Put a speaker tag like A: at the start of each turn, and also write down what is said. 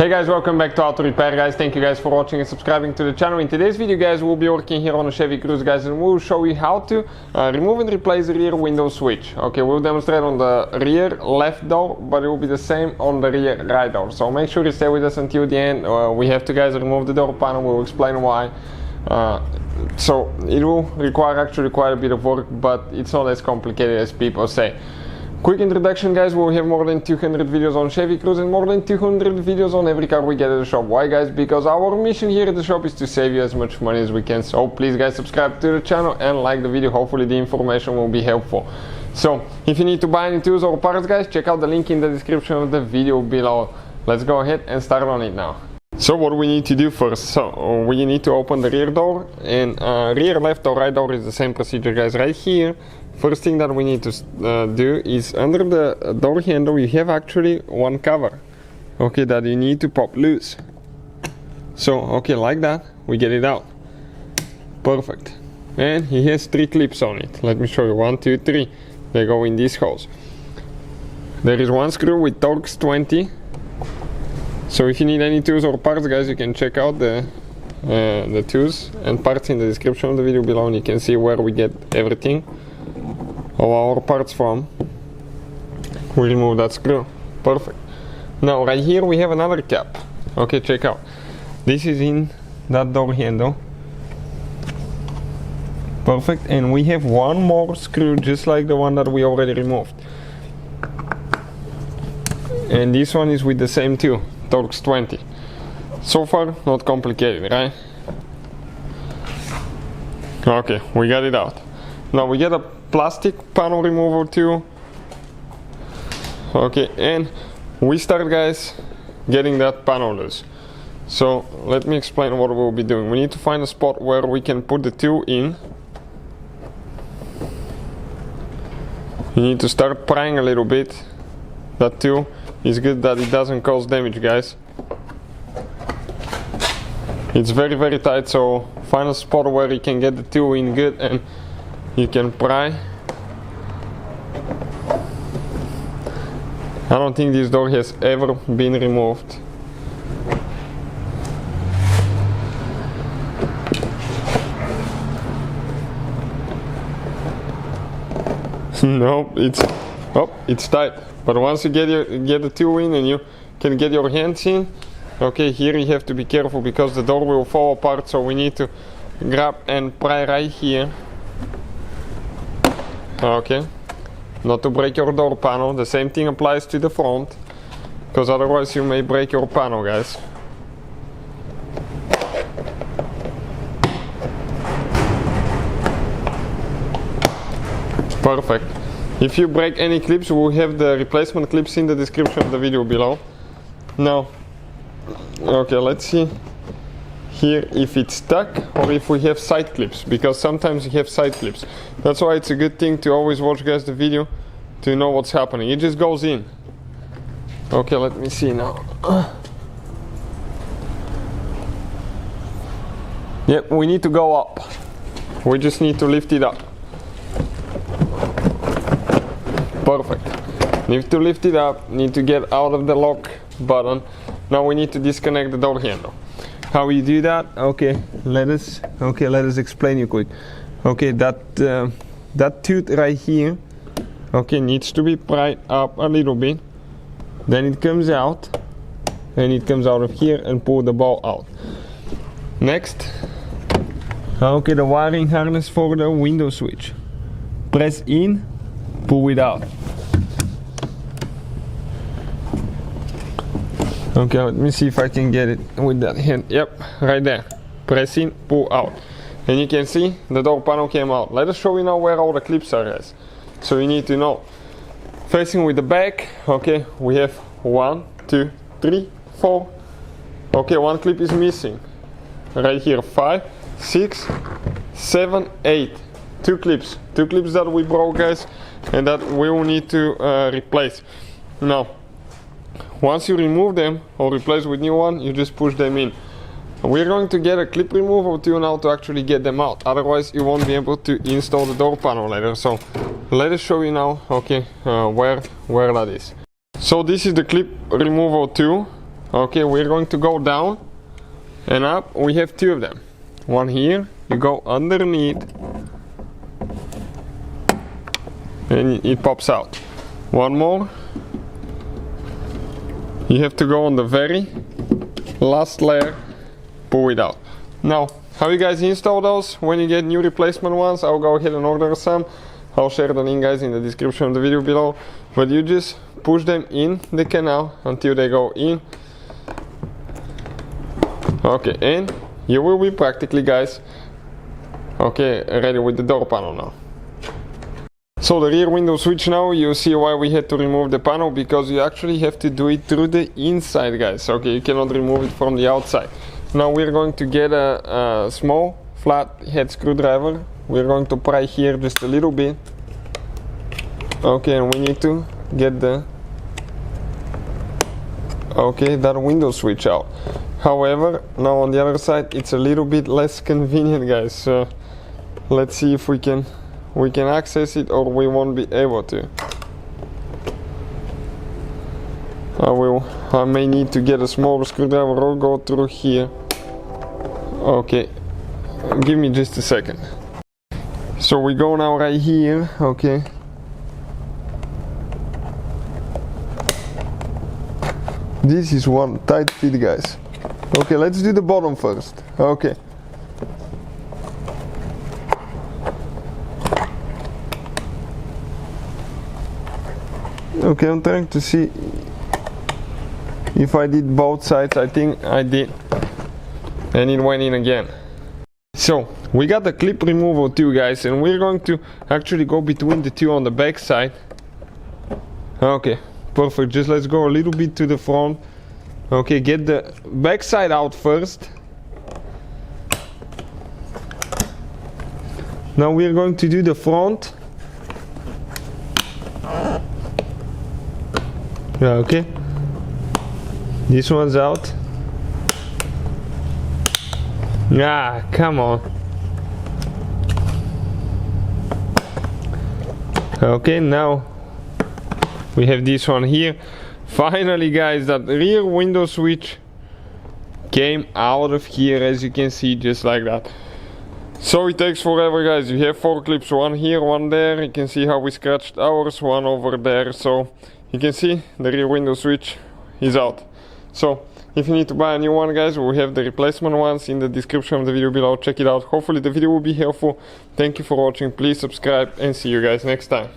A: Hey guys, welcome back to Auto Repair guys. Thank you guys for watching and subscribing to the channel. In today's video guys, we'll be working here on a Chevy Cruze guys, and we'll show you how to remove and replace the rear window switch. Okay, we'll demonstrate on the rear left door, but it will be the same on the rear right door. So make sure you stay with us until the end. We have to guys remove the door panel. We'll explain why. So it will require actually quite a bit of work, but it's not as complicated as people say. Quick introduction guys, we'll have more than 200 videos on Chevy Cruze and more than 200 videos on every car we get at the shop. Why guys? Because our mission here at the shop is to save you as much money as we can. So please guys, subscribe to the channel and like the video. Hopefully the information will be helpful. So if you need to buy any tools or parts guys, check out the link in the description of the video below. Let's go ahead and start on it now. So what we need to do first, so we need to open the rear door, and rear left or right door is the same procedure guys. Right here, first thing that we need to do is under the door handle you have actually one cover, okay, that you need to pop loose. So okay, like that, we get it out. Perfect. And he has 3 clips on it. Let me show you, 1, 2, 3. They go in these holes. There is one screw with Torx 20. So if you need any tools or parts guys, you can check out the tools and parts in the description of the video below, and you can see where we get everything of our parts from. We remove that screw. Perfect. Now right here we have another cap. Okay, check out. This is in that door handle. Perfect. And we have one more screw just like the one that we already removed. And this one is with the same tool, Torx 20. So far not complicated, right? Okay, we got it out. Now we get a plastic panel removal tool. Okay, and we start guys getting that panel loose. So let me explain what we'll be doing. We need to find a spot where we can put the tool in. You need to start prying a little bit. That tool is good that it doesn't cause damage guys. It's very very tight, so find a spot where you can get the tool in good and you can pry. I don't think this door has ever been removed. No, it's tight. But once you get the tool in and you can get your hands in, okay, here you have to be careful because the door will fall apart, so we need to grab and pry right here. Okay, not to break your door panel. The same thing applies to the front, because otherwise you may break your panel guys. Perfect. If you break any clips, we'll have the replacement clips in the description of the video below. Now, okay, let's see here if it's stuck or if we have side clips, because sometimes you have side clips. That's why it's a good thing to always watch guys the video to know what's happening. It just goes in. Okay, let me see now. Yep, we need to go up. We just need to lift it up. Perfect. Need to lift it up, need to get out of the lock button. Now we need to disconnect the door handle. How you do that? Okay, let us explain you quick. Okay, that tooth right here, okay, needs to be pried up a little bit. Then it comes out, and it comes out of here and pull the ball out. Next, okay, the wiring harness for the window switch. Press in, pull it out. Okay, let me see if I can get it with that hand. Yep, right there. Press in, pull out. And you can see the door panel came out. Let us show you now where all the clips are guys. So you need to know. Facing with the back, okay, we have 1, 2, 3, 4. Okay, one clip is missing. Right here, 5, 6, 7, 8. 2 clips. 2 clips that we broke guys, and that we will need to replace. Now, once you remove them or replace with new one, you just push them in. We're going to get a clip removal tool now to actually get them out. Otherwise, you won't be able to install the door panel later. So let us show you now, okay, where that is. So this is the clip removal tool. Okay, we're going to go down and up. We have two of them. One here, you go underneath and it pops out. One more, you have to go on the very last layer, pull it out. Now, how you guys install those when you get new replacement ones, I'll go ahead and order some. I'll share the link, guys, in the description of the video below. But you just push them in the canal until they go in. Okay, and you will be practically, guys, okay, ready with the door panel now. So the rear window switch now, you see why we had to remove the panel, because you actually have to do it through the inside, guys. Okay, you cannot remove it from the outside. Now we're going to get a small flat head screwdriver. We're going to pry here just a little bit. Okay, and we need to get that window switch out. However, now on the other side it's a little bit less convenient, guys. So let's see if we can access it, or we won't be able to. I may need to get a smaller screwdriver or go through here. Okay, give me just a second. So we go now right here. Okay, this is one tight fit, guys. Okay, let's do the bottom first. Okay, I'm trying to see if I did both sides. I think I did, and it went in again. So we got the clip removal too, guys, and we're going to actually go between the two on the back side. Okay, perfect. Just let's go a little bit to the front. Okay, get the back side out first. Now we're going to do the front. Yeah, okay, this one's out. Ah, come on. Okay, now we have this one here. Finally, guys, that rear window switch came out of here, as you can see, just like that. So it takes forever, guys. You have 4 clips, one here, one there. You can see how we scratched ours, one over there. So you can see the rear window switch is out. So if you need to buy a new one, guys, we have the replacement ones in the description of the video below. Check it out. Hopefully the video will be helpful. Thank you for watching. Please subscribe and see you guys next time.